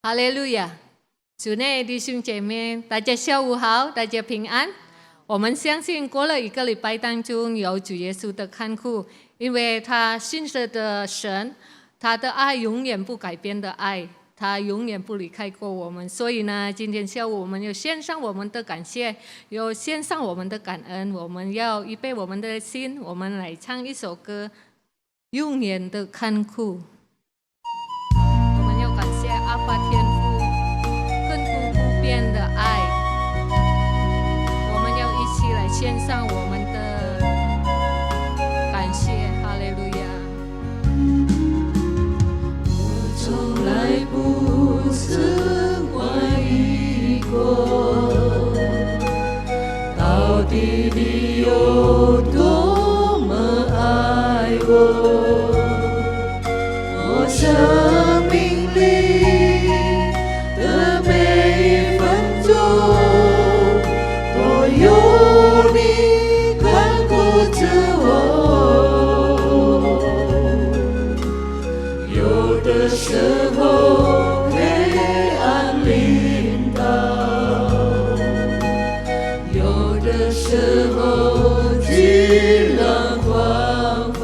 哈利路亚！主内弟兄姐妹，大家下午好，大家平安。我们相信过了一个礼拜当中有主耶稣的看顾，因为他信实的神，他的爱永远不改变的爱，他永远不离开过我们。所以呢，今天下午我们要献上我们的感谢，要献上我们的感恩，我们要预备我们的心，我们来唱一首歌，永远的看顾。我们要感谢阿爸天父亘古不变的爱，我们要一起来献上我们的感谢，哈利路亚。我从来不曾怀疑过，到底你有多么爱我，我生命里的每一分钟都有你看顾着我，有的时候黑暗临到，有的时候巨浪狂风，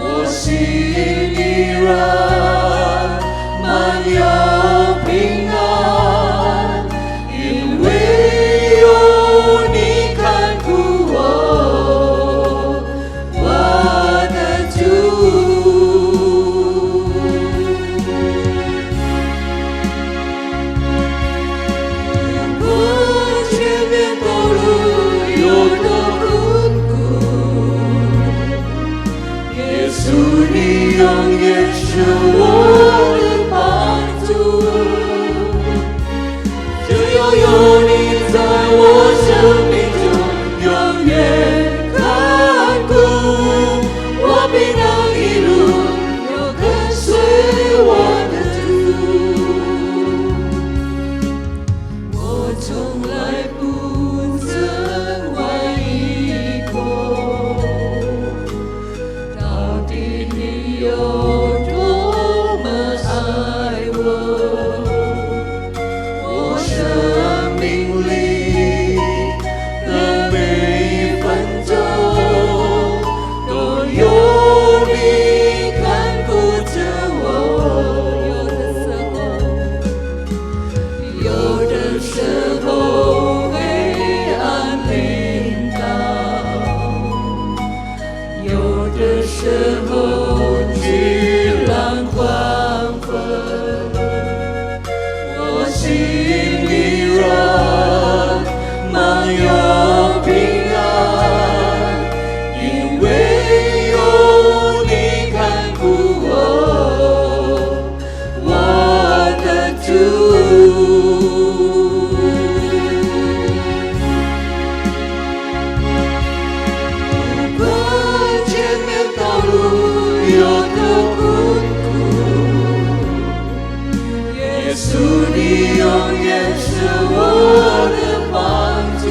我心依然满有平安，因为有你看顾我，我的主。不管前面道路有多困苦，耶稣你永远是我的帮助，只要有你在我生命中永远看顾，我必能一路有跟随我的主，我从来不曾怀疑过，到底你有多么爱我，我生命里的每一分钟都有你看顾着我，有的时候黑暗临到，有的时候巨浪狂风，我心依然满有平安，因为有你看顾我，我的主。不管前面道路有多困苦，耶稣你永远是我的帮助，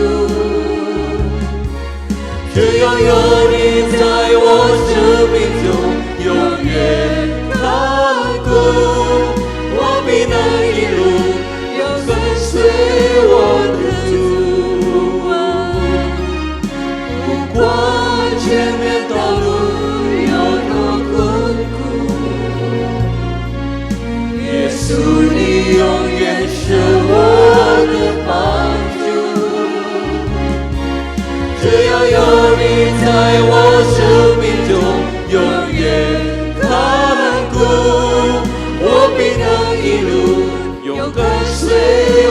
只要有你在我生命中永远看顾，我必能一路有跟随我的主。不管前面道路有多困苦，耶稣你永远是我的帮助，只要有你在我生命中永远看顾，我必能一路有跟随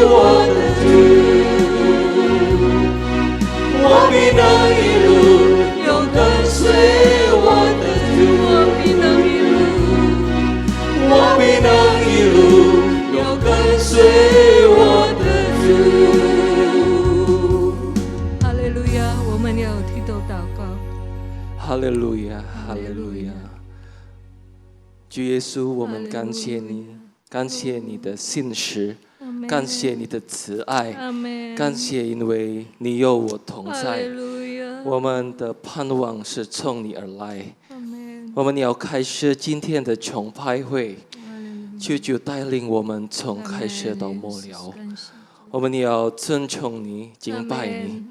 我的主，我必能一路有跟随我的主，我必能一路，我必能一路有跟随我的主。哈利路亚！我们要低头祷告。哈利路亚，哈利路亚！主耶稣，我们感谢你，感谢你的信实，感谢你的慈爱，感谢因为你有我同在。我们的盼望是从你而来。我们要开始今天的崇拜会，求主带领我们从开始到末了，我们也要尊崇你、敬拜你。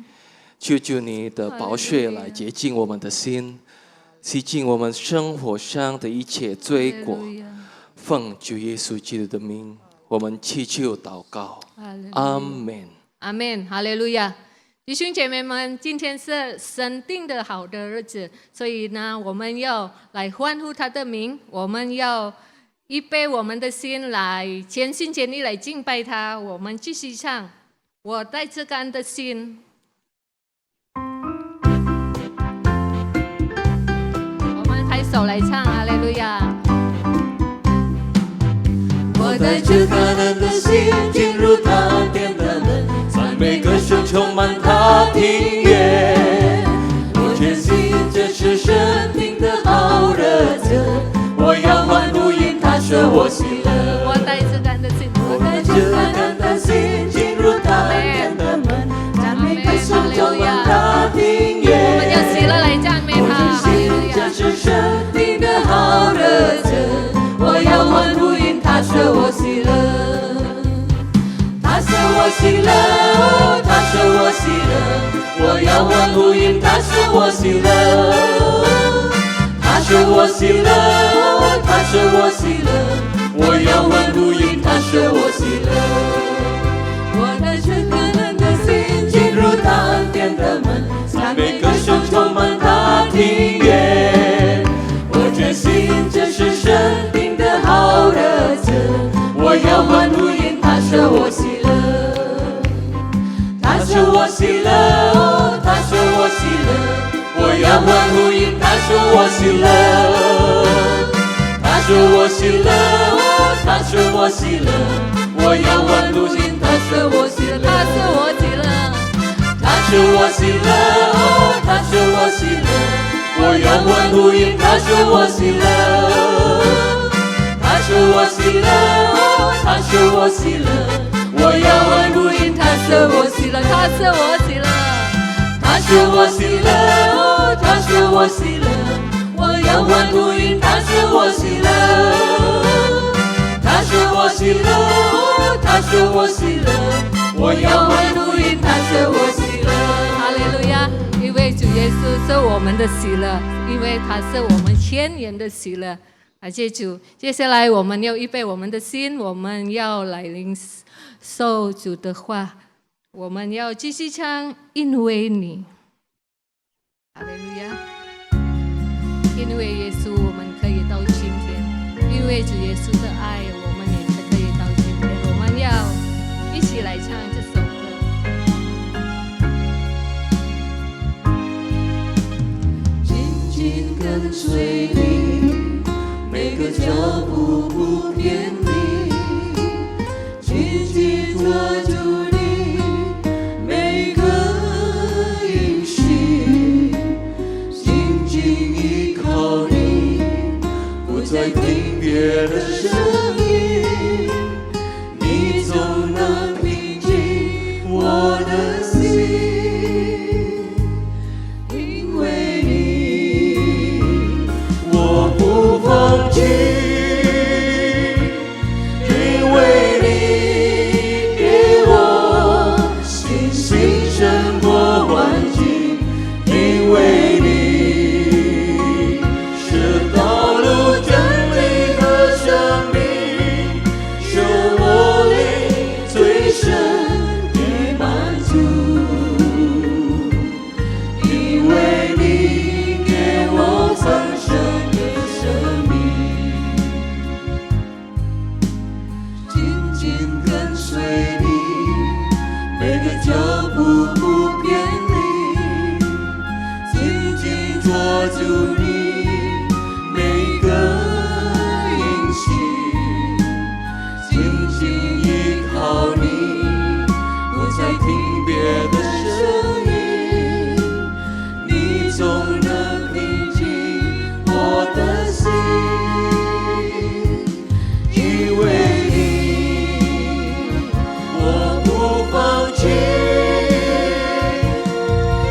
求主你的宝血来洁净我们的心，洗净我们生活上的一切罪过。奉主耶稣基督的名，我们祈求祷告，阿门。阿门，哈利路亚！弟兄姐妹们，今天是神定的好的日子，所以呢，我们要来欢呼他的名，我们要预备我们的心来全心全意来敬拜他。我们继续唱，我带着干的心。我们抬手来唱，哈利路亚！我带着感恩的心进入他殿的门，赞美歌声充满他庭院。我坚信这是神定的好日子，我要欢呼因他使我喜乐。我带着感恩的心，我带着感恩的心进入他殿的门，赞美歌声充满他庭院。我们要喜乐来赞美他，哈利路亚！这是神定的好日子，我要欢呼因他使我喜乐。他使我喜乐，他使我喜乐，我要欢呼因他使我喜乐。他使我喜乐，他使我喜乐，我要欢呼因他使我喜乐。我带着感恩的心进入他殿的门，赞美歌声充满他庭院。我坚信这是神定的好日子，我要欢呼因他使我喜乐。他使我喜乐，他使我喜乐，我要欢呼因他使我喜乐。他使我喜乐，他使我喜乐，我要欢呼因他使我喜乐。他使我喜乐，他使我喜乐，他使我喜乐，我要欢呼因他使我喜乐。他使我喜乐，他使我喜乐，我要欢呼因他使我喜乐。他使我喜乐，他使我喜乐，他使我喜乐，我要欢呼因他使我喜乐。他使我喜乐，他使我喜乐，我要欢呼因他使我喜乐。哈利路亚！因为主耶稣是我们的喜乐，因为他是我们千年的喜乐。感谢主！接下来我们要预备我们的心，我们要来领受主的话，我们要继续唱，因为你。哈利路亚！因为耶稣，我们可以到今天；因为主耶稣的爱，我们也才可以到今天。我们要一起来唱这首歌。紧紧跟随你，每个脚步不偏离，紧紧抓住你每个应许，紧紧依靠你，不再听别的声音，你总能平静我的心。因为你，我不放弃，因为你给我信心胜过环境，因为你是道路真理和生命，是我灵最深的满足。因为你给我丰盛的生命，紧紧跟随你，每个脚步不偏离，紧紧抓住你每个应许，紧紧依靠你，不再听别的声音，你总能平静我的心。因为你，我不放弃，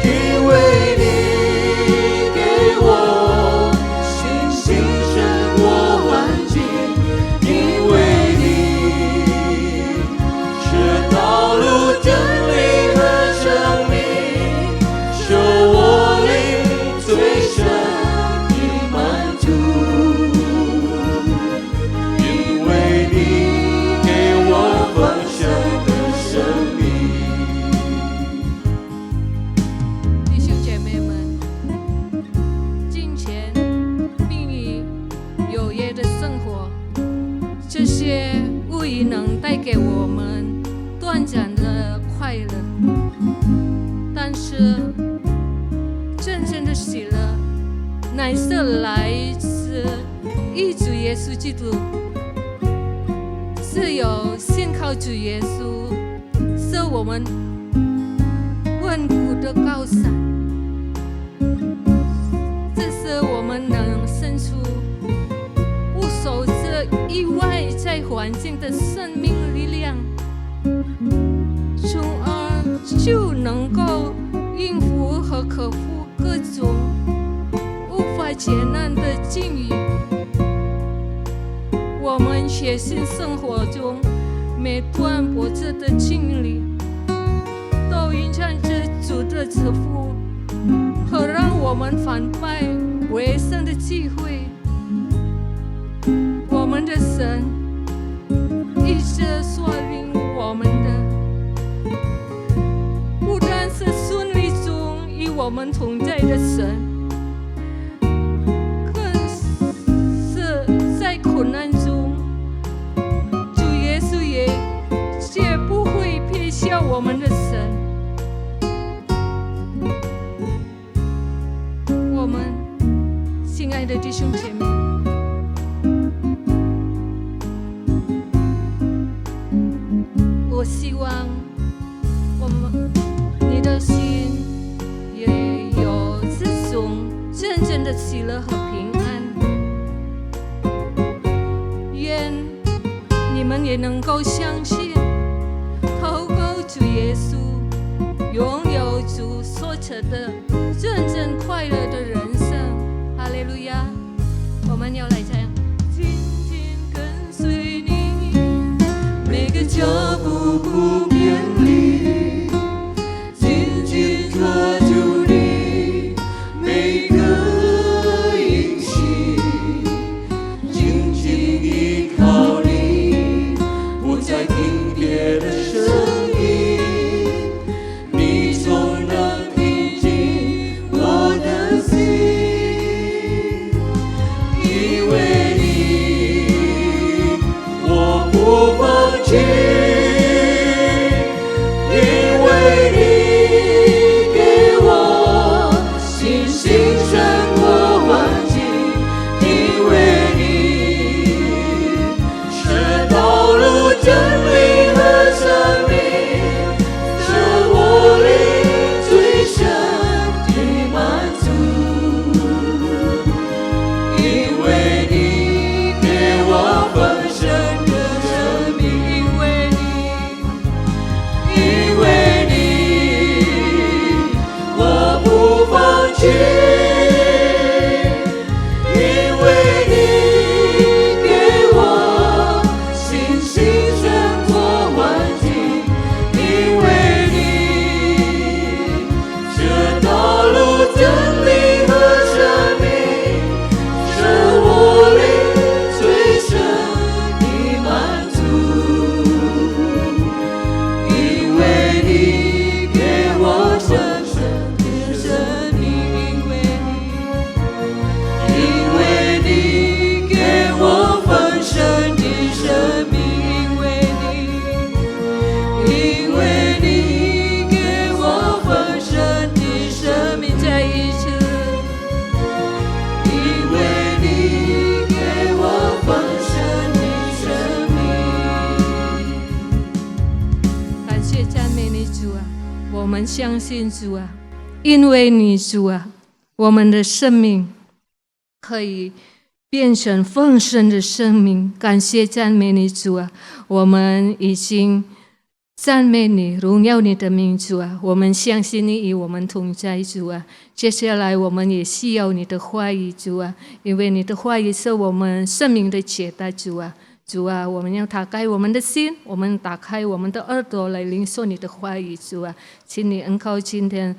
因为你给我信心胜过环境，因为乃是来自一主耶稣基督，是有信靠主耶稣，是我们稳固的高山，这是我们能生出不受这意外在环境的生命力量，从而就能够应付和克服各种无法解难的境遇。我们学习生活中每段波折的经历，都蕴藏着主的赐福和让我们反败为胜的机会。我们的神一直所领我们的，不但是顺利中与我们同在的神，更是在苦难中，主耶稣也绝不会撇下我们的神。我们亲爱的弟兄姐妹，我希望你的心也有这种真正的喜乐和平安。愿你们也能够相信，透过主耶稣，拥有主所赐的真正快乐的人生。哈利路亚！我们要来唱，紧紧跟随你，每个脚步不偏离，紧紧抓住你每个应许，紧紧依靠你，不再听别的声音，你总能平静我的心，因为你我不放弃。我们相信主啊，因为你主啊，我们的生命可以变成丰盛的生命。感谢赞美你主啊，我们已经赞美你，荣耀你的名主啊，我们相信你与我们同在主啊。接下来我们也需要你的话语主啊，因为你的话语是我们生命的解答主啊。主啊，我们要打开我们的心，我们打开我们的耳朵来领受你的话语主啊，请你恩膏今天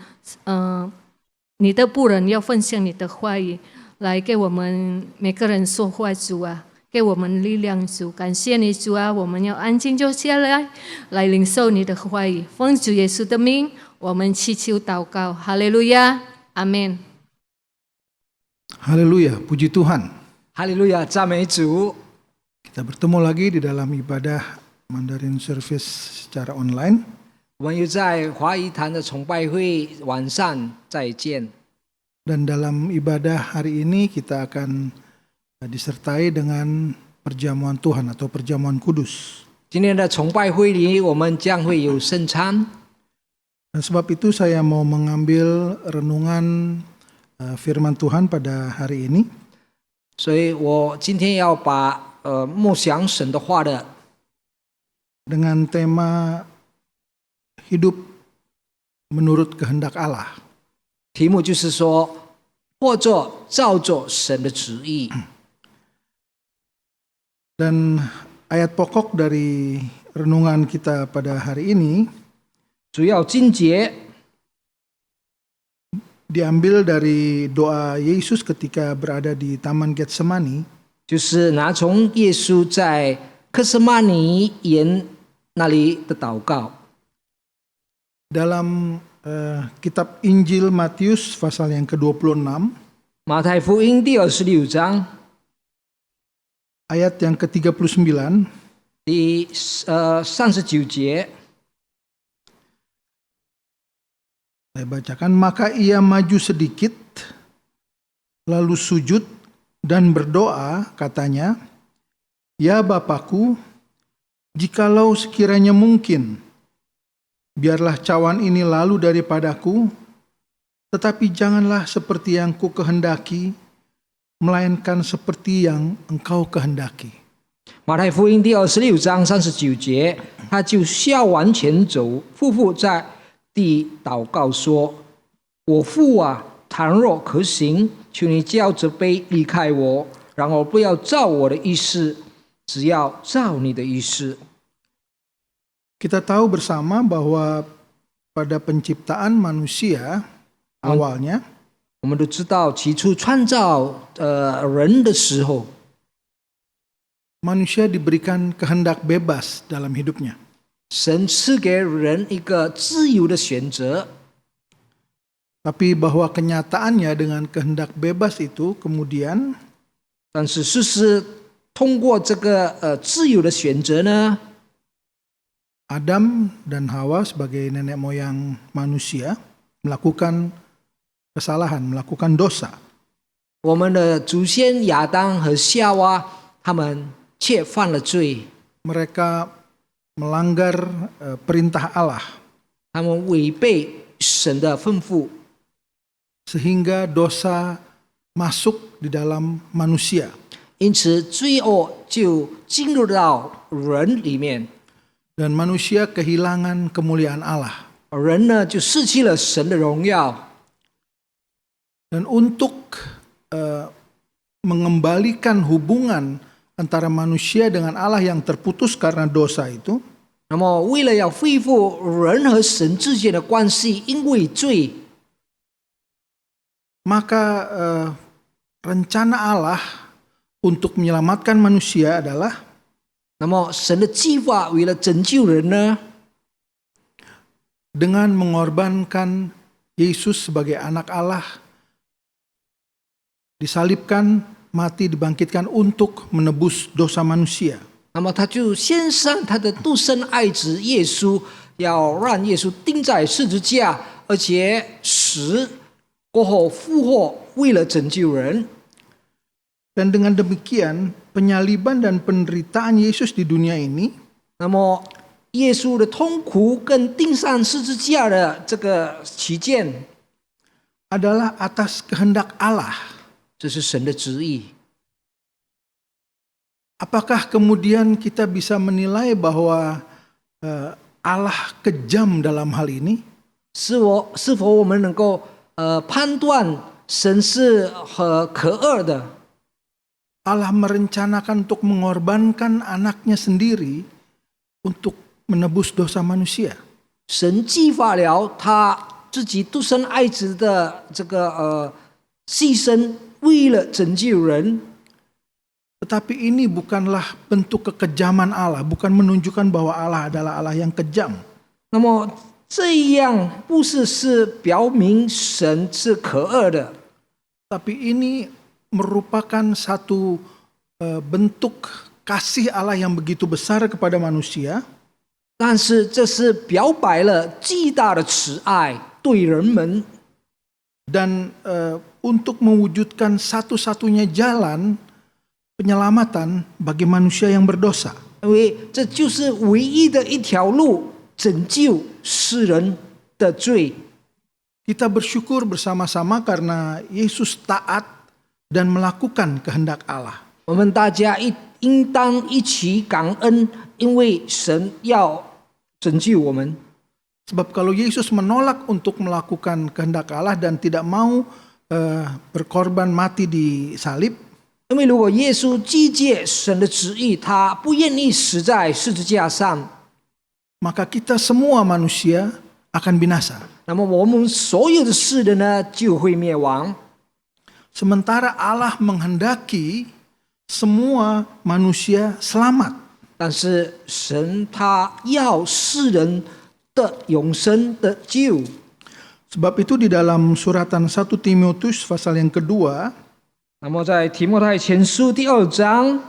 你的仆人要分享你的话语，来给我们每个人说话主啊，给我们力量主。感谢你主啊，我们要安静坐下来，来领受你的话语。奉主耶稣的名，我们祈求祷告，哈利路亚，阿们。哈利路亚，puji Tuhan. 哈利路亚，赞美主。 Kita bertemu lagi di dalam ibadah Mandarin Service secara online. 我们又在华语坛的崇拜会晚上再见。Dan dalam ibadah hari ini kita akan disertai dengan perjamuan Tuhan atau perjamuan kudus. 今天的崇拜会里，我们将会有圣餐。 Dan sebab itu saya mau mengambil renungan firman Tuhan pada hari ini 所以我今天要把默想神的话的 dengan tema hidup menurut kehendak Allah. 题目就是说，或者照着神的旨意。 Dan ayat pokok dari renungan kita pada hari ini 主要经节 diambil dari doa Yesus ketika berada di Taman Getsemani. 就是拿从耶稣在客西马尼园那里的祷告。 Dalam kitab Injil Matius pasal yang ke-26, 马太福音第26章 ayat yang ke-39, 第39节， saya bacakan, maka ia maju sedikit, lalu sujud dan berdoa, katanya, ya Bapakku, jikalau sekiranya mungkin, biarlah cawan ini lalu daripadaku, tetapi janganlah seperti yang ku kehendaki, melainkan seperti yang engkau kehendaki. 马太福音第26章39节，他就笑往前走，夫妇在地祷告说：“我父啊，倘若可行，求你叫这杯离开我，然而不要照我的意思，只要照你的意思。” Kita tahu bersama bahwa pada penciptaan manusia awalnya 我们都知道，起初创造人的时候， manusia diberikan kehendak bebas dalam hidupnya. 神赐给人一个自由的选择， Tapi bahwa kenyataannya dengan kehendak bebas itu kemudian 但是事实通过这个自由的选择呢， Adam dan Hawa sebagai nenek moyang manusia melakukan kesalahan, melakukan dosa. 我们的祖先亚当和夏娃，他们却犯了罪， Mereka melanggar perintah Allah 他们违背神的吩咐， sehingga dosa masuk di dalam manusia. 因此罪恶就进入到人里面， Dan manusia kehilangan kemuliaan Allah. 人呢就失去了神的荣耀。 Dan untuk mengembalikan hubungan antara manusia dengan Allah yang terputus karena dosa itu, 那么，为了要恢复人和神之间的关系，因为罪， maka rencana Allah untuk menyelamatkan manusia adalah 那么神的计划为了拯救人呢， dengan mengorbankan Yesus sebagai anak Allah, disalibkan, mati, dibangkitkan untuk menebus dosa manusia. 那么他就献上他的独生爱子耶稣，要让耶稣钉在十字架，而且死过后复活，为了拯救人。 Dan dengan demikian, penyaliban dan penderitaan Yesus di dunia ini 那么耶稣的痛苦跟钉上十字架的这个起见， adalah atas kehendak Allah. 这是神的旨意。 Apakah kemudian kita bisa menilai bahwa Allah kejam dalam hal ini? 是否我们能够判断神是可恶的？ Allah merencanakan untuk mengorbankan anaknya sendiri untuk menebus dosa manusia. 神计划了他自己独生爱子的这个牺牲，为了拯救人。 Tetapi ini bukanlah bentuk kekejaman Allah, bukan menunjukkan bahwa Allah adalah Allah yang kejam. 那么这样不是表明神是可恶的， Tapi ini merupakan satu bentuk kasih Allah yang begitu besar kepada manusia, 但是这是表白了巨大的慈爱对人们。Dan untuk mewujudkan satu-satunya jalan penyelamatan bagi manusia yang berdosa. 因为这就是唯一的一条路，拯救世人的罪。 Kita bersyukur bersama-sama karena Yesus taat dan melakukan kehendak Allah. 我们大家应当一起感恩，因为神要拯救我们。 Sebab kalau Yesus menolak untuk melakukan kehendak Allah dan tidak mau berkorban mati di salib, 因为如果耶稣拒绝神的旨意，他不愿意死在十字架上， maka kita semua manusia akan binasa. 那么我们所有的世人呢就会灭亡。 Sementara Allah menghendaki semua manusia selamat. 但是神他要世人的永生的救。 Sebab itu di dalam suratan 1 Timotius pasal yang kedua, 那么在提摩太前书第2章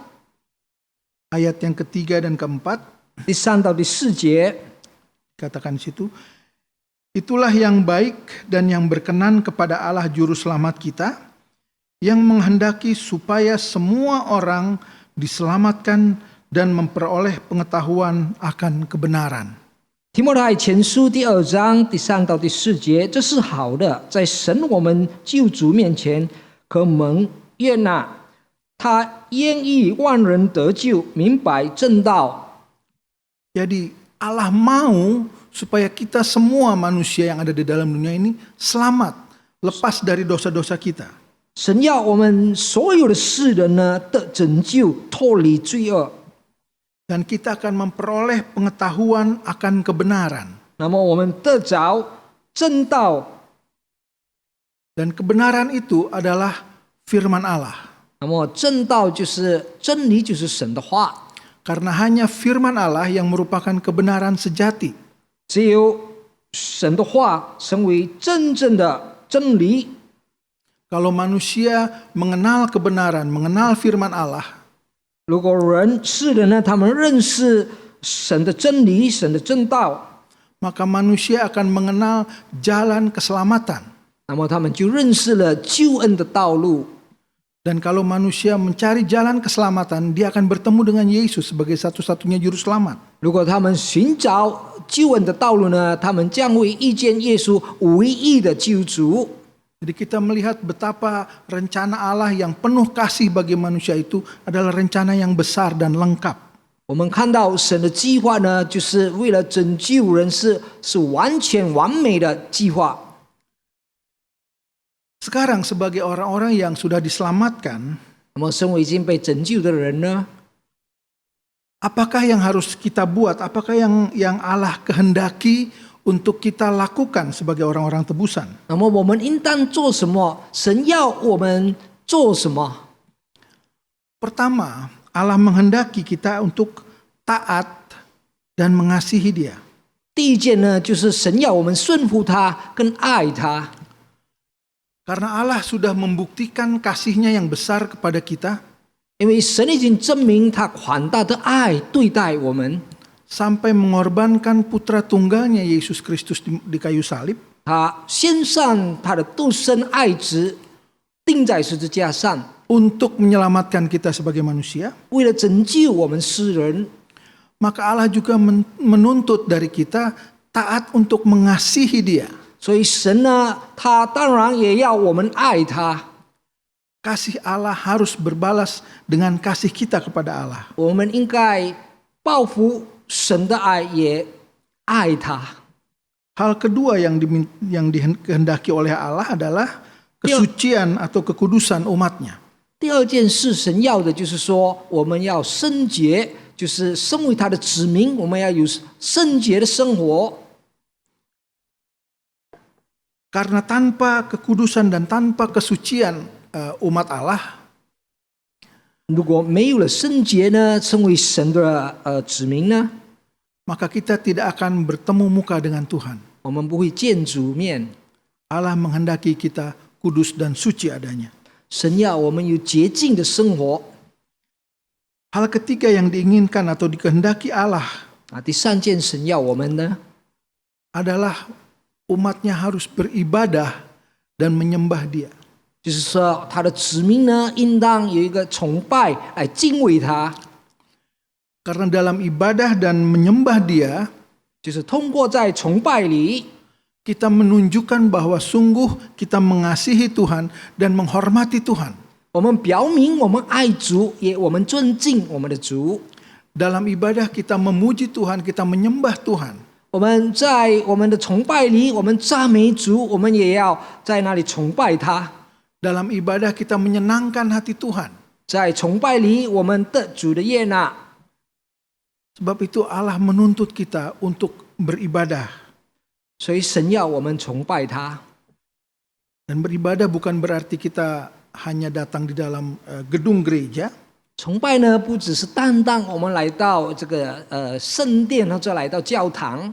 ayat yang ketiga dan keempat, 第3到第4节， katakan di situ, itulah yang baik dan yang berkenan kepada Allah juru selamat kita, yang menghendaki supaya semua orang diselamatkan dan memperoleh pengetahuan akan kebenaran. 提摩太前书第2章第3到第4节，这是好的，在神我们救主面前可蒙悦纳。他愿意万人得救，明白正道。 Jadi Allah mau supaya kita semua manusia yang ada di dalam dunia ini selamat, lepas dari dosa-dosa kita. 神要我们所有的世人呢得拯救，脱离罪恶。 Dan kita akan memperoleh pengetahuan akan kebenaran. 那么我们得着正道， Dan kebenaran itu adalah firman Allah. 那么正道就是真理，就是神的话。 Karena hanya firman Allah yang merupakan kebenaran sejati. 只有神的话成为真正的真理。 Kalau manusia mengenal kebenaran, mengenal firman Allah, 如果世人呢，他们认识神的真理、神的正道， maka manusia akan mengenal jalan keselamatan. 那么他们就认识了救恩的道路。 Dan kalau manusia mencari jalan keselamatan, dia akan bertemu dengan Yesus sebagai satu-satunya juru selamat. 如果他们寻找救恩的道路呢，他们将会遇见耶稣唯一的救主。 Jadi kita melihat betapa rencana Allah yang penuh kasih bagi manusia itu adalah rencana yang besar dan lengkap. 我们看到神的计划呢，就是为了拯救人，是完全完美的计划。 Sekarang sebagai orang-orang yang sudah diselamatkan, 那么身为已经被拯救的人呢， apakah yang harus kita buat? Apakah yang Allah kehendaki untuk kita lakukan sebagai orang-orang tebusan? 那么我们应当做什么？神要我们做什么？ Pertama, Allah menghendaki kita untuk taat dan mengasihi Dia. 第一件呢，就是神要我们顺服他，跟爱他。 Karena Allah sudah membuktikan kasih-Nya yang besar kepada kita, 因为神已经证明他宽大的爱对待我们， sampai mengorbankan putra tunggalnya Yesus Kristus di kayu salib, 他献上他的独生爱子，钉在十字架上， untuk menyelamatkan kita sebagai manusia. 为了拯救我们世人。 Maka Allah juga menuntut dari kita taat untuk mengasihi Dia. 所以神呢，他当然也要我们爱他。 Kasih Allah harus berbalas dengan kasih kita kepada Allah. 我们应该报复神的爱，也爱他。 Hal kedua yang dikehendaki oleh Allah adalah kesucian atau kekudusan umatnya. 第二件事，神要的就是说，我们要圣洁，就是身为他的子民，我们要有圣洁的生活。 Karena tanpa kekudusan dan tanpa kesucian umat Allah, 如果没有了圣洁呢，成为神的子民呢， maka kita tidak akan bertemu muka dengan Tuhan. 我们不会见主面。 Allah menghendaki kita kudus dan suci adanya. 神要我们有洁净的生活。 Hal ketiga yang diinginkan atau dikehendaki Allah 第三件神要我们呢， adalah umatnya harus beribadah dan menyembah Dia. 就是说，他的子民呢，应当有一个崇拜来敬畏他， Karena dalam ibadah dan menyembah Dia, 就是通过在崇拜里， kita menunjukkan bahwa sungguh kita mengasihi Tuhan dan menghormati Tuhan. 我们表明我们爱主，也我们尊敬我们的主。 Dalam ibadah kita memuji Tuhan, kita menyembah Tuhan. 我们在我们的崇拜里，我们赞美主，我们也要在那里崇拜他。 Dalam ibadah kita menyenangkan hati Tuhan. 在崇拜里，我们得主的悦纳。 Sebab itu Allah menuntut kita untuk beribadah. 所以神要我们崇拜他。 Dan beribadah bukan berarti kita hanya datang di dalam gedung gereja, 崇拜呢，不只是单单我们来到这个圣殿，或者来到教堂，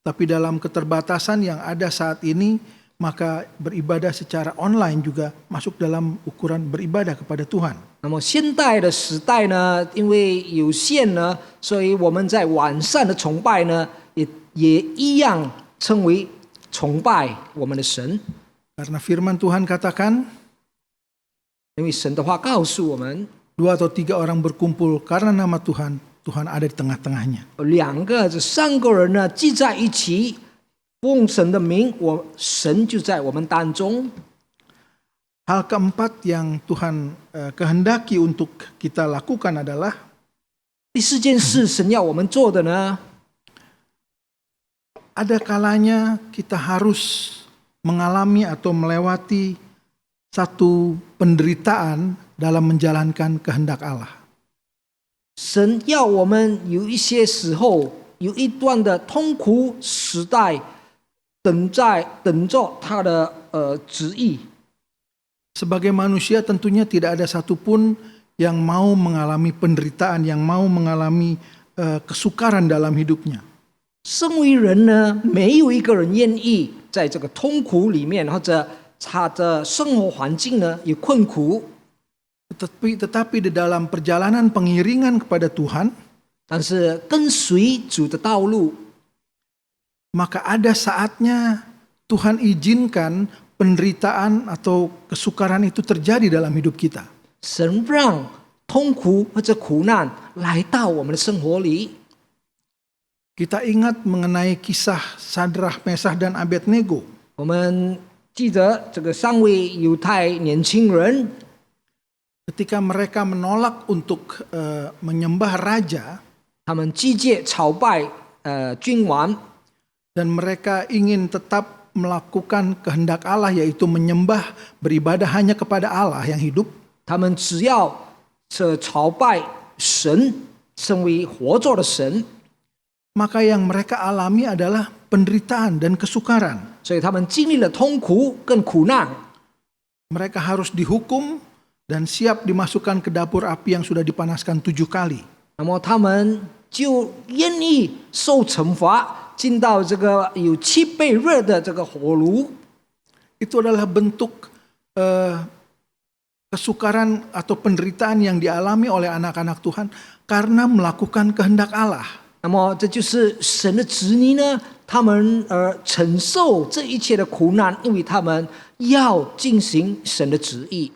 tapi dalam keterbatasan yang ada saat ini, maka beribadah secara online juga masuk dalam ukuran beribadah kepada Tuhan. 那么现代的时代呢，因为有限呢，所以我们在晚上的崇拜呢，也一样称为崇拜我们的神。 Karena firman Tuhan katakan, 因为神的话告诉我们， 2 atau 3 orang berkumpul karena nama Tuhan, Tuhan ada di tengah-tengahnya. 这3个人呢聚在一起，奉神的名，神就在我们当中。 Hal keempat yang Tuhan kehendaki untuk kita lakukan adalah 第4件事，神要我们做的呢， ada kalanya kita harus mengalami atau melewati satu penderitaan dalam menjalankan kehendak Allah. 神要我们有一些时候，有一段的痛苦时代，等着他的旨意。 Sebagai manusia tentunya tidak ada satupun yang mau mengalami penderitaan, yang mau mengalami kesukaran dalam hidupnya. 身为人呢，没有一个人愿意在这个痛苦里面，或者他的生活环境呢有困苦。 Tetapi di dalam perjalanan pengiringan kepada Tuhan, 但是跟随主的道路， maka ada saatnya Tuhan izinkan penderitaan atau kesukaran itu terjadi dalam hidup kita. 神让痛苦或者苦难来到我们的生活里。 Kita ingat mengenai kisah Sadrah, Mesah, dan Abednego. 我们记得这个3位犹太年轻人， Ketika mereka menolak untuk menyembah raja, 他们拒绝朝拜君王， dan mereka ingin tetap melakukan kehendak Allah, yaitu menyembah, beribadah hanya kepada Allah yang hidup. 他们只要朝拜神，成为活着的神， Maka yang mereka alami adalah penderitaan dan kesukaran. 所以他们经历了痛苦跟苦难。 Mereka harus dihukum dan siap dimasukkan ke dapur api yang sudah dipanaskan 7 kali. 那么他们就愿意受惩罚，进到这个有7倍热的这个火炉。 Itu adalah bentuk kesukaran atau penderitaan yang dialami oleh anak-anak Tuhan karena melakukan kehendak Allah. 那么这就是神的子女呢，他们承受这一切的苦难，因为他们要进行神的旨意。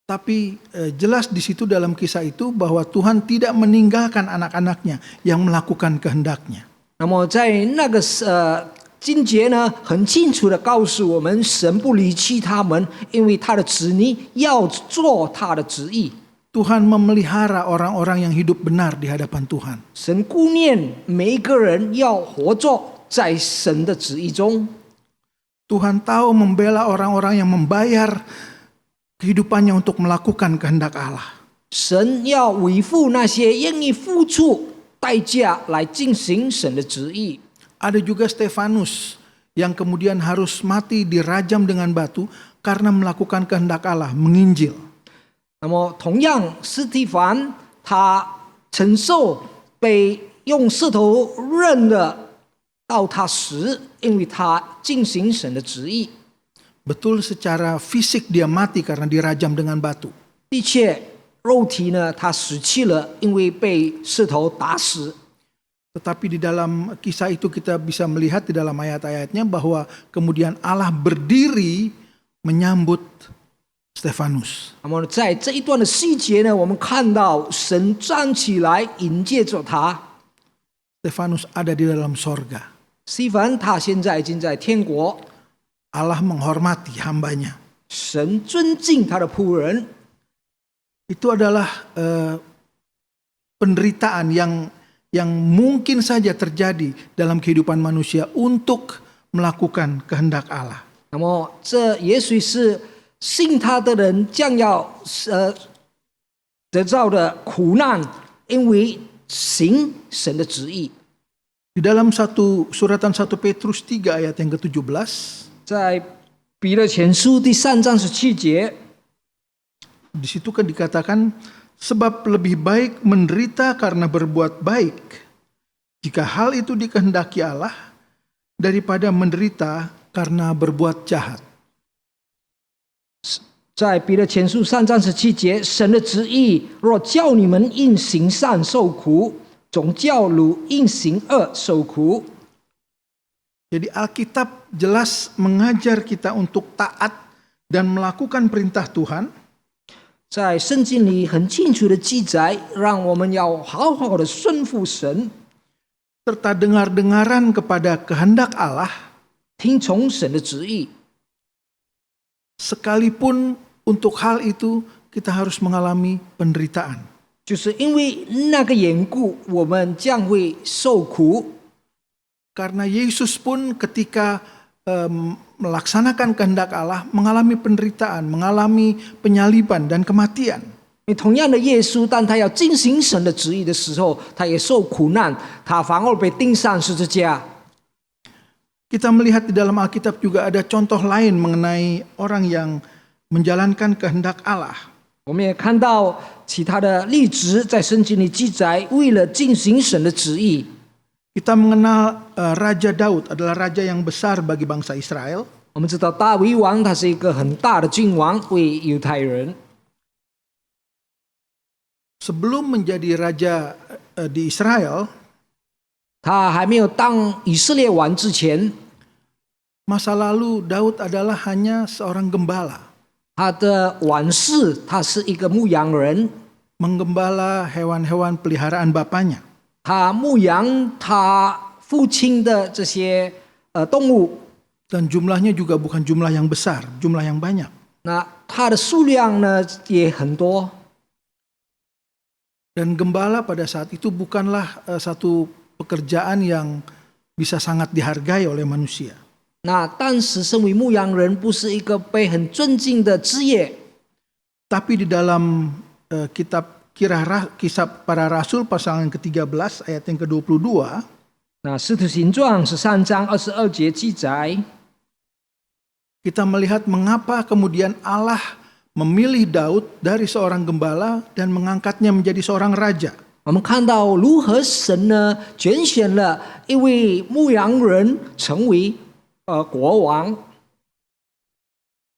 Tapi jelas di situ dalam kisah itu bahwa Tuhan tidak meninggalkan anak-anaknya yang melakukan kehendaknya. 那么在那个经节呢，很清楚的告诉我们，神不离弃他们，因为他的子女要做他的旨意。 Tuhan memelihara orang-orang yang hidup benar di hadapan Tuhan. 神顾念每一个人要活着在神的旨意中。 Tuhan tahu membela orang-orang yang membayar kehidupannya untuk melakukan kehendak Allah. 神要维护那些愿意付出代价来进行神的旨意。 Ada juga Stefanus yang kemudian harus mati dirajam dengan batu karena melakukan kehendak Allah, menginjil. 那么，同样，司提反他承受被用石头扔的到他死，因为他进行神的旨意。 Betul secara fisik dia mati karena dirajam dengan batu. 的确，肉体呢，他死去了，因为被石头打死。 Tetapi di dalam kisah itu kita bisa melihat di dalam ayat-ayatnya bahwa kemudian Allah berdiri menyambut Stefanus. 那么在这一段的细节呢，我们看到神站起来迎接着他。 Stefanus ada di dalam sorga. 西凡他现在已经在天国， Allah menghormati hambanya. 神尊敬他的仆人。 Itu adalah penderitaan yang mungkin saja terjadi dalam kehidupan manusia untuk melakukan kehendak Allah. 那么这也许是信他的人将要得到的苦难，因为行神的旨意。 Di dalam suratan 1 Petrus 3 ayat yang ke-17, 在彼得前书第3章17节， di situ kan dikatakan, sebab lebih baik menderita karena berbuat baik, jika hal itu dikehendaki Allah, daripada menderita karena berbuat jahat. 在彼得前书3章17节，神的旨意若叫你们因行善受苦，总叫汝因行恶受苦。 Jadi Alkitab jelas mengajar kita untuk taat dan melakukan perintah Tuhan, 在圣经里很清楚的记载，让我们要好好的顺服神， serta dengar-dengaran kepada kehendak Allah, 听从神的旨意。 sekalipun untuk hal itu kita harus mengalami penderitaan. 就是因为那个缘故，我们将会受苦。 Karena Yesus pun ketika melaksanakan kehendak Allah mengalami penderitaan, mengalami penyaliban dan kematian. 因为同样的，耶稣当他要进行神的旨意的时候，他也受苦难，他反而被钉上十字架。 Kita melihat di dalam Alkitab juga ada contoh lain mengenai orang yang menjalankan kehendak Allah. 我们也看到其他的例子在圣经里记载，为了进行神的旨意。 Kita mengenal Raja Daud adalah raja yang besar bagi bangsa Israel. 我们知道大卫王他是一个很大的君王，为犹太人。 Sebelum menjadi raja di Israel, 他还没有当以色列王之前， masa lalu Daud adalah hanya seorang gembala, 他的王室他是一个牧羊人， menggembala hewan-hewan peliharaan bapaknya. 他牧羊他父亲的这些动物， Dan jumlahnya juga bukan jumlah yang besar, jumlah yang banyak. 那他的数量呢也很多。 Dan gembala pada saat itu bukanlah satu pekerjaan yang bisa sangat dihargai oleh manusia. 那当时身为牧羊人不是一个被很尊敬的职业， Tapi di dalam kitab Kisah Para Rasul pasal yang ke-13 ayat yang ke-22, 那使徒行传13章22节记载， kita melihat mengapa kemudian Allah memilih Daud dari seorang gembala dan mengangkatnya menjadi seorang raja. 我们看到如何神呢拣选了一位牧羊人成为国王。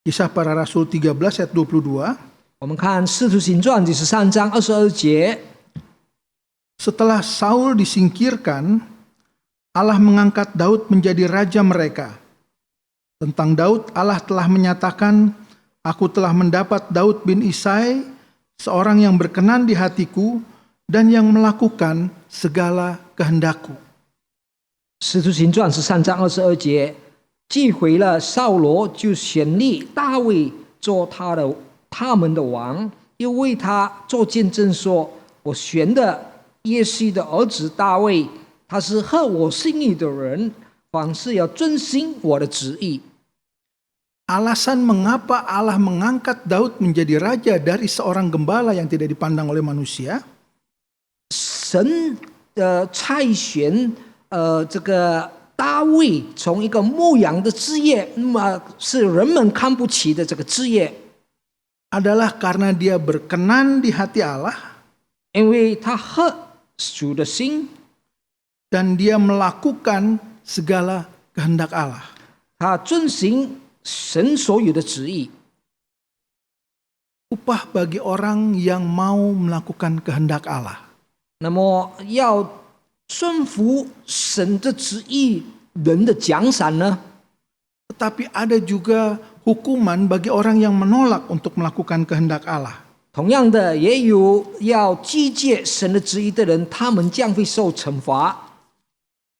Kisah Para Rasul 13 ayat 22, 我们看使徒行传第13章22节， setelah Saul disingkirkan, Allah mengangkat Daud menjadi raja mereka. Tentang Daud, Allah telah menyatakan, aku telah mendapat Daud bin Isai, seorang yang berkenan di hatiku dan yang melakukan segala kehendakku. 使徒行传13章22节，寄回了扫罗，就选立大卫做他们的王，又为他做见证说：“我选的耶西的儿子大卫，他是合我心意的人，凡事要遵行我的旨意。” Alasan mengapa Allah mengangkat Daud menjadi raja dari seorang gembala yang tidak dipandang oleh manusia, 神差选这个大卫从一个牧羊的职业，那么是人们看不起的这个职业， adalah karena dia berkenan di hati Allah 因为他合主的心， dan dia melakukan segala kehendak Allah. 他遵行神所有的旨意。 Upah bagi orang yang mau melakukan kehendak Allah. 那么要顺服神的旨意，人的奖赏呢？ Tetapi ada juga hukuman bagi orang yang menolak untuk melakukan kehendak Allah. 同样的，也有要拒绝神的旨意的人，他们将会受惩罚。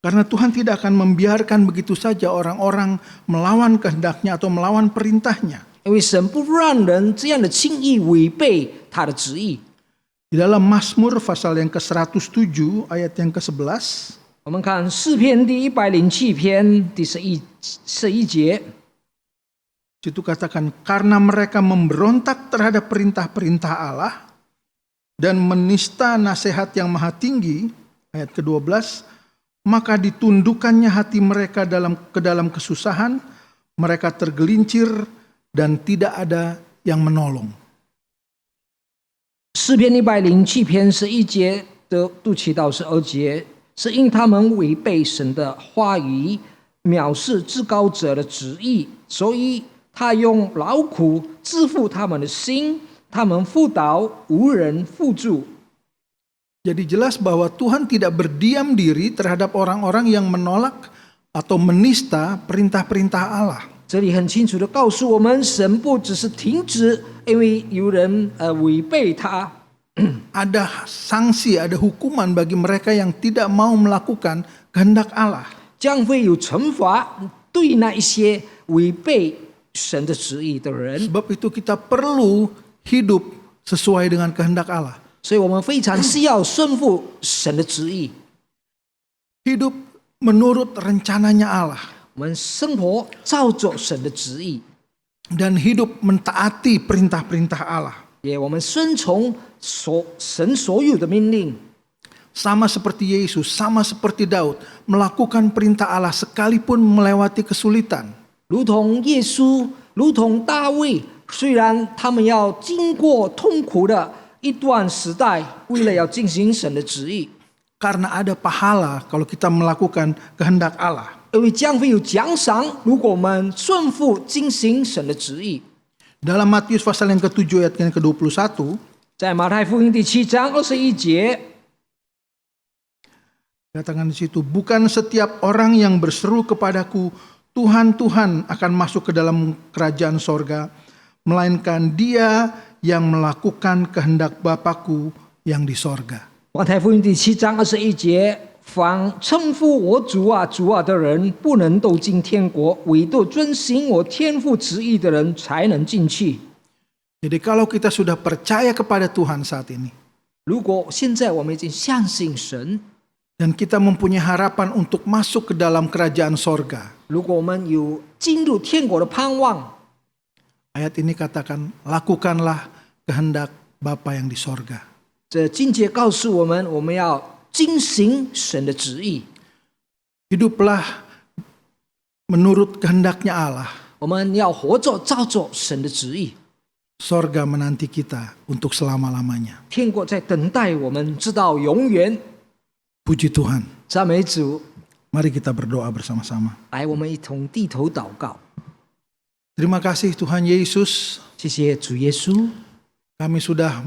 Karena Tuhan tidak akan membiarkan begitu saja orang-orang melawan kehendaknya atau melawan perintahnya. 因为神不让人这样的轻易违背他的旨意。 Di dalam Mazmur pasal yang ke-107 ayat yang ke-11, 我们看诗篇第107篇第11节。 situ katakan, karena mereka memberontak terhadap perintah-perintah Allah dan menista nasihat yang maha tinggi, ayat ke-12, maka ditundukkannya hati mereka ke dalam kesusahan, mereka tergelincir dan tidak ada yang menolong. 诗篇107篇11节的第7到12节，是因他们违背神的话语，藐视至高者的旨意，所以他用劳苦支付他们的心，他们辅导无人辅助。 Jadi jelas bahwa Tuhan tidak berdiam diri terhadap orang-orang yang menolak atau menista perintah-perintah Allah. 这里很清楚的告诉我们，神不只是停止，因为有人违背他。 Ada sanksi, ada hukuman bagi mereka yang tidak mau melakukan kehendak Allah. 将会有惩罚对那一些违背神的旨意的人。 Sebab itu kita perlu hidup sesuai dengan kehendak Allah. 所以我们非常需要顺服神的旨意， Hidup menurut rencananya Allah. 我们生活照着神的旨意， Dan hidup mentaati perintah-perintah Allah. 也我们顺从神所有的命令。 Sama seperti Yesus, sama seperti Daud, melakukan perintah Allah sekalipun melewati kesulitan. 如同耶稣，如同大卫，虽然他们要经过痛苦的一段时代，为了要进行神的旨意， Karena ada pahala kalau kita melakukan kehendak Allah. 因为将会有奖赏，如果我们顺服进行神的旨意。 Dalam Matius pasal yang ke-7 ayat yang ke-21, 在马太福音第7章21节， katakan di situ, bukan setiap orang yang berseru kepadaku, Tuhan, Tuhan akan masuk ke dalam kerajaan sorga, melainkan dia yang melakukan kehendak Bapakku yang di sorga. 马太福音第7章21节，凡称呼我主啊主啊的人，不能都进天国，唯独遵行我天父旨意的人才能进去。 Jadi kalau kita sudah percaya kepada Tuhan saat ini, 如果现在我们已经相信神， dan kita mempunyai harapan untuk masuk ke dalam kerajaan sorga, 如果我们有进入天国的盼望， ayat ini katakan, lakukanlah kehendak Bapa yang di sorga. 这经节告诉我们，我们要遵行神的旨意， Hiduplah menurut kehendaknya Allah. 我们要活着照着神的旨意。 Sorga menanti kita untuk selama-lamanya. 天国在等待我们，直到永远。 Puji Tuhan. 赞美主， Mari kita berdoa bersama-sama. 来，我们一同低头祷告。 Terima kasih Tuhan Yesus. 谢谢主耶稣， Kami sudah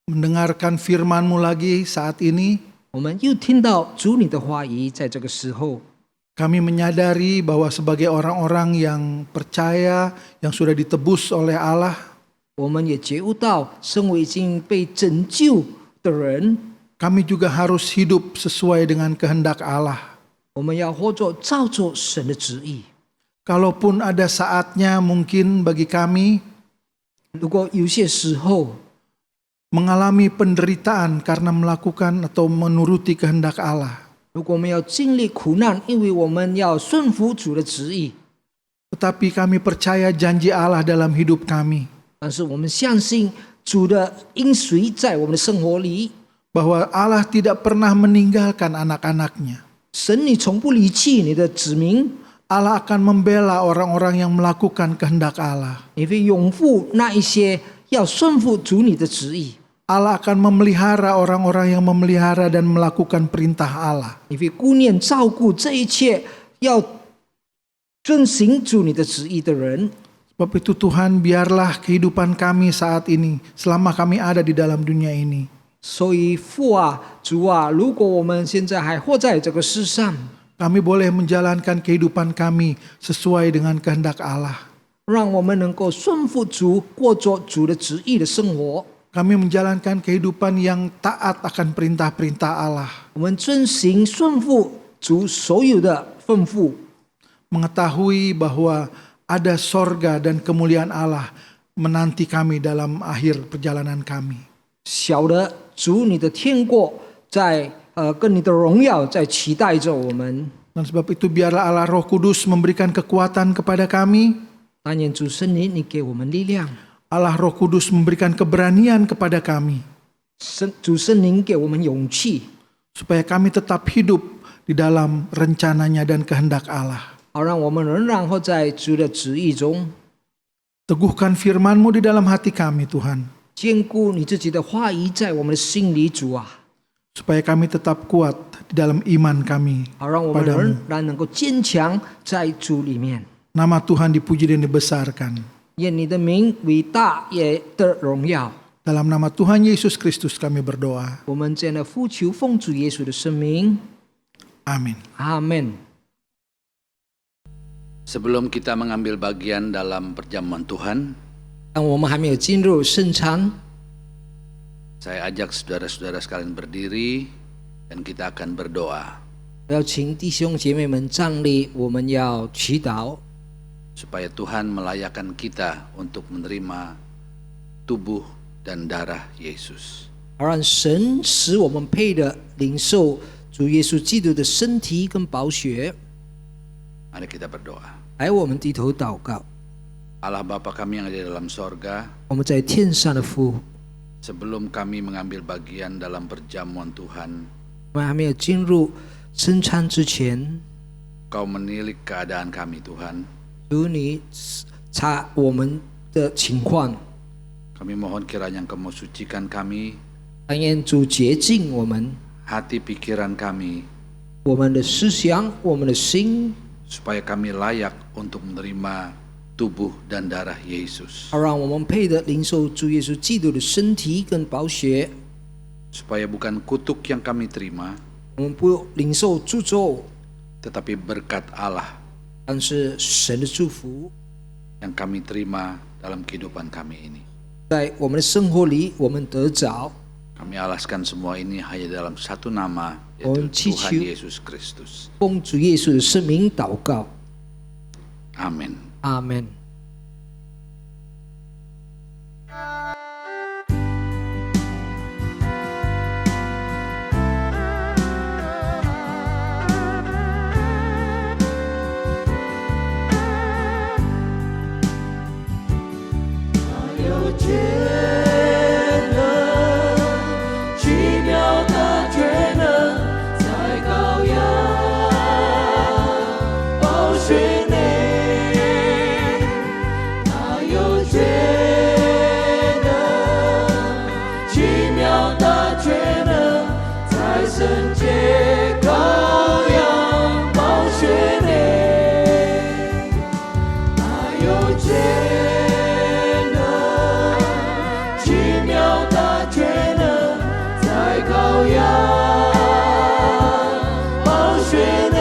mendengarkan firman-Mu lagi saat ini. 我们又听到主你的话语，在这个时候， Kami menyadari bahwa sebagai orang-orang yang percaya, yang sudah ditebus oleh Allah, 我们也觉悟到，身为已经被拯救的人， kami juga harus hidup sesuai dengan kehendak Allah. 我们要活着照着神的旨意。 Kalaupun ada saatnya mungkin bagi kami 如果有些时候 mengalami penderitaan karena melakukan atau menuruti kehendak Allah, 如果我们要经历苦难，因为我们要顺服主的旨意， tetapi kami percaya janji Allah dalam hidup kami, 但是我们相信主的应许在我们的生活里， bahwa Allah tidak pernah meninggalkan anak-anaknya. 神你从不离弃你的子民， Allah akan membela orang-orang yang melakukan kehendak Allah. 你会拥护那一些要顺服主你的旨意， Allah akan memelihara orang-orang yang memelihara dan melakukan perintah Allah. 你会顾念照顾这一切要遵行主你的旨意的人。 Sebab itu Tuhan, biarlah kehidupan kami saat ini, selama kami ada di dalam dunia ini, 所以父啊，主啊，如果我们现在还活在这个世上， kami boleh menjalankan kehidupan kami sesuai dengan kehendak Allah. 让我们能够顺服主，过着主的旨意的生活。 Kami menjalankan kehidupan yang taat akan perintah-perintah Allah. 我们遵行顺服主所有的吩咐， Mengetahui bahwa ada sorga dan kemuliaan Allah menanti kami dalam akhir perjalanan kami. 晓得主你的天国在跟你的荣耀在期待着我们。 Dan sebab itu biarlah Allah Roh Kudus memberikan kekuatan kepada kami. 但愿主圣灵你给我们力量， Allah Roh Kudus memberikan keberanian kepada kami. 主圣灵给我们勇气， Supaya kami tetap hidup di dalam rencananya dan kehendak Allah. 好让我们仍然活在主的旨意中， Teguhkan firman-Mu di dalam hati kami Tuhan. 坚固你自己的话语在我们的心里，主啊， Supaya kami tetap kuat di dalam iman kami 好让我们 padamu. 仍然能够坚强在主里面。 Nama Tuhan dipuji dan dibesarkan. 愿你的名伟大也得荣耀。 Dalam nama Tuhan Yesus Kristus kami berdoa. 我们这样的呼求，奉主耶稣的圣名， Amin. 阿门。 Sebelum kita mengambil bagian dalam perjamuan Tuhan, 当我们还没有进入圣餐， saya ajak saudara-saudara sekalian berdiri dan kita akan berdoa 我要请弟兄姐妹们站立，我们要祈祷， supaya Tuhan melayakkan kita untuk menerima tubuh dan darah Yesus. 好让神使我们配的领受主耶稣基督的身体跟宝血。 Mari kita berdoa. 来，我们低头祷告。 Allah Bapa kami yang ada di dalam sorga, 我们在天上的父， sebelum kami mengambil bagian dalam perjamuan Tuhan, 我们还没有进入圣餐之前， Kau menilik keadaan kami Tuhan. 主你查我们的情况， Kami mohon kiranya Engkau mau sucikan kami, 但愿主洁净我们， hati pikiran kami, 我们的思想，我们的心， supaya kami layak untuk menerima tubuh dan darah Yesus. 好让我们配的领受主耶稣基督的身体跟宝血。 Supaya bukan kutuk yang kami terima, 我们不领受诅咒， tetapi berkat Allah 但是神的祝福 yang kami terima dalam kehidupan kami ini. 在我们的生活里，我们得着。 Kami alaskan semua ini hanya dalam satu nama, Oh, yaitu Tuhan Cicu. Yesus Kristus. 奉主耶稣的圣名祷告， Amin. 阿门。奇妙的全能，在羔羊宝血内，他有全能，奇妙的全能，在圣洁羔羊宝血内，他有全能，奇妙的全能，在羔羊宝血内，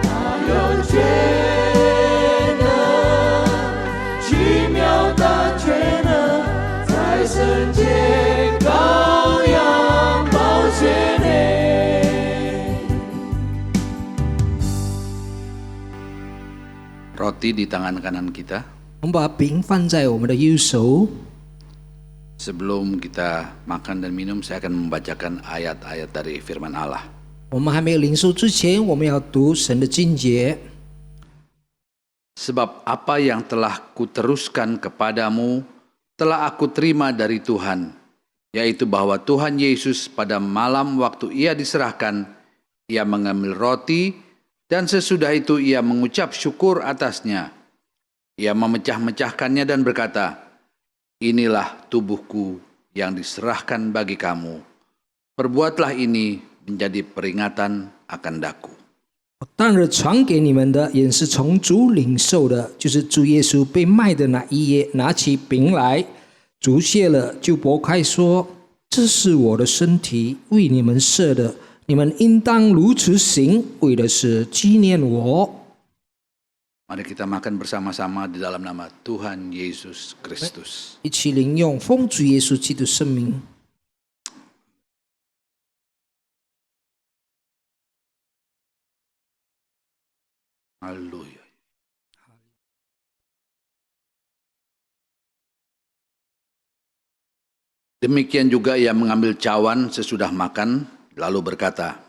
他有全能，奇妙的全能，在圣洁羔羊宝血内。 Roti di tangan kanan kita. 我们把饼放在我们的右手。 Sebelum kita makan dan minum, saya akan membacakan ayat-ayat dari firman Allah. 我们还没有领受之前，我们要读神的经节。 Sebab apa yang telah kuteruskan kepadamu, telah aku terima dari Tuhan, yaitu bahwa Tuhan Yesus pada malam waktu ia diserahkan, ia mengambil roti, dan sesudah itu ia mengucap syukur atasnya. Ia memecah-mecahkannya dan berkata, "Inilah tubuhku yang diserahkan bagi kamu. Perbuatlah ini menjadi peringatan akan daku." 当日传给你们的，也是从主领受的，就是主耶稣被卖的那一夜，拿起饼来，主谢了，就拨开说：“这是我的身体，为你们设的，你们应当如此行，为的是纪念我。” Mari kita makan bersama-sama di dalam nama Tuhan Yesus Kristus. 一起领用奉主耶稣基督圣名。 Haleluya. Demikian juga ia mengambil cawan sesudah makan, lalu berkata,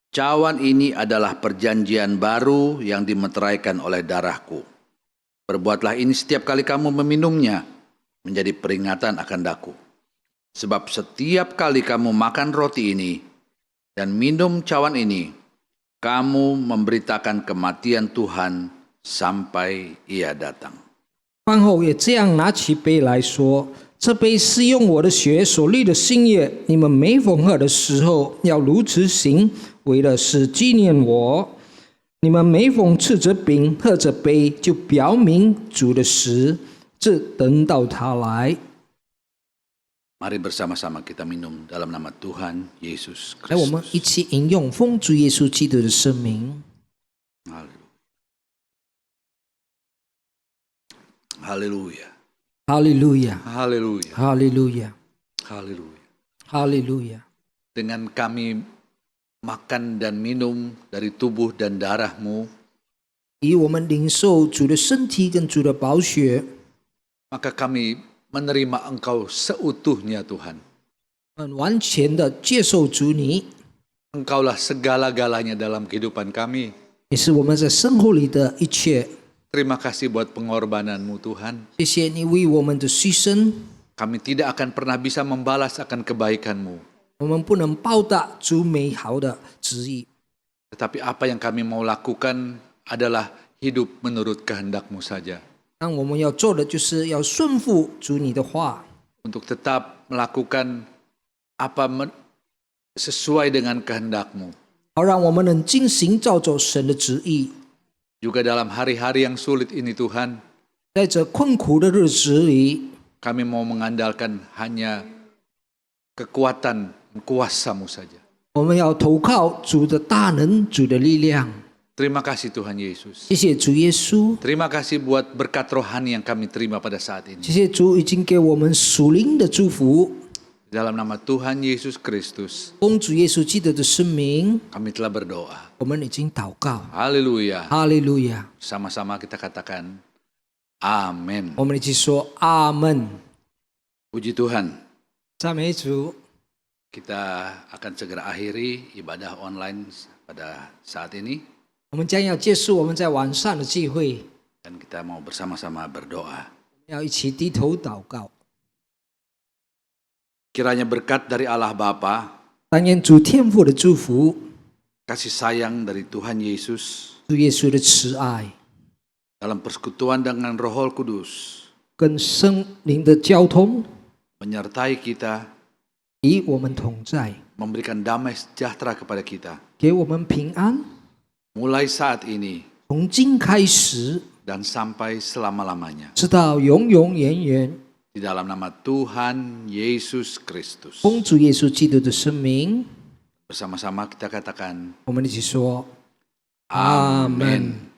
"Cawan ini adalah perjanjian baru yang dimeteraikan oleh darahku. Perbuatlah ini setiap kali kamu meminumnya, menjadi peringatan akan daku. Sebab setiap kali kamu makan roti ini dan minum cawan ini, kamu memberitakan kematian Tuhan sampai Ia datang." 饭后也这样拿起杯来说：“这杯是用我的血所立的新约，你们每逢喝的时候要如此行，为的是纪念我。你们每逢吃着饼、喝着杯，就表明主的死，直等到他来。” Mari bersama-sama kita minum dalam nama Tuhan Yesus 来，我们 Kristus. 一起饮用奉主耶稣基督的圣名。 Haleluya. 哈利路亚， Haleluya. 哈利路亚， Haleluya. 哈利路亚！ Dengan kami makan dan minum dari tubuh dan darah-Mu, 以我们领受主的身体跟主的宝血， maka kami menerima Engkau seutuhnya Tuhan. 很完全的接受主你， Engkaulah segala-galanya dalam kehidupan kami. 也是我们在生活里的一切。 Terima kasih buat pengorbanan-Mu Tuhan. 谢谢你为我们的牺牲， Kami tidak akan pernah bisa membalas akan kebaikan-Mu. 我们不能报答主美好的旨意， Tetapi apa yang kami mau lakukan adalah hidup menurut kehendak-Mu saja. 但我们要做的就是要顺服主你的话， Untuk tetap melakukan apa sesuai dengan kehendak-Mu. 好让我们能尽行照着神的旨意。 Juga dalam hari-hari yang sulit ini Tuhan, 在这困苦的日子里， kami mau mengandalkan hanya kekuatan kuasa-Mu saja. 我们要投靠主的大能、主的力量。 Terima kasih Tuhan Yesus. 谢谢主耶稣， Terima kasih buat berkat rohani yang kami terima pada saat ini. 谢谢主已经给我们属灵的祝福。 Dalam nama Tuhan Yesus Kristus, 奉主耶稣基督的圣名， kami telah berdoa. 我们已经祷告。 Haleluya. 哈利路亚！ Sama-sama kita katakan amin. 我们一起说阿门。 Puji Tuhan. 赞美主。 Kita akan segera akhiri ibadah online pada saat ini. 我们将要结束我们在晚上的聚会， Dan kita mau bersama-sama berdoa. 要一起低头祷告。 Kiranya berkat dari Allah Bapa, 但愿主天父的祝福， kasih sayang dari Tuhan Yesus, 主耶稣的慈爱， dalam persekutuan dengan Roh Kudus, 跟圣灵的交通， menyertai kita, 与我们同在， memberikan damai sejahtera kepada kita. 给我们平安。 Mulai saat ini 从今开始， dan sampai selama-lamanya. 直到永永远远。 Di dalam nama Tuhan Yesus Kristus. 奉主耶稣基督的圣名， Bersama-sama kita katakan 我们一起说： Amin.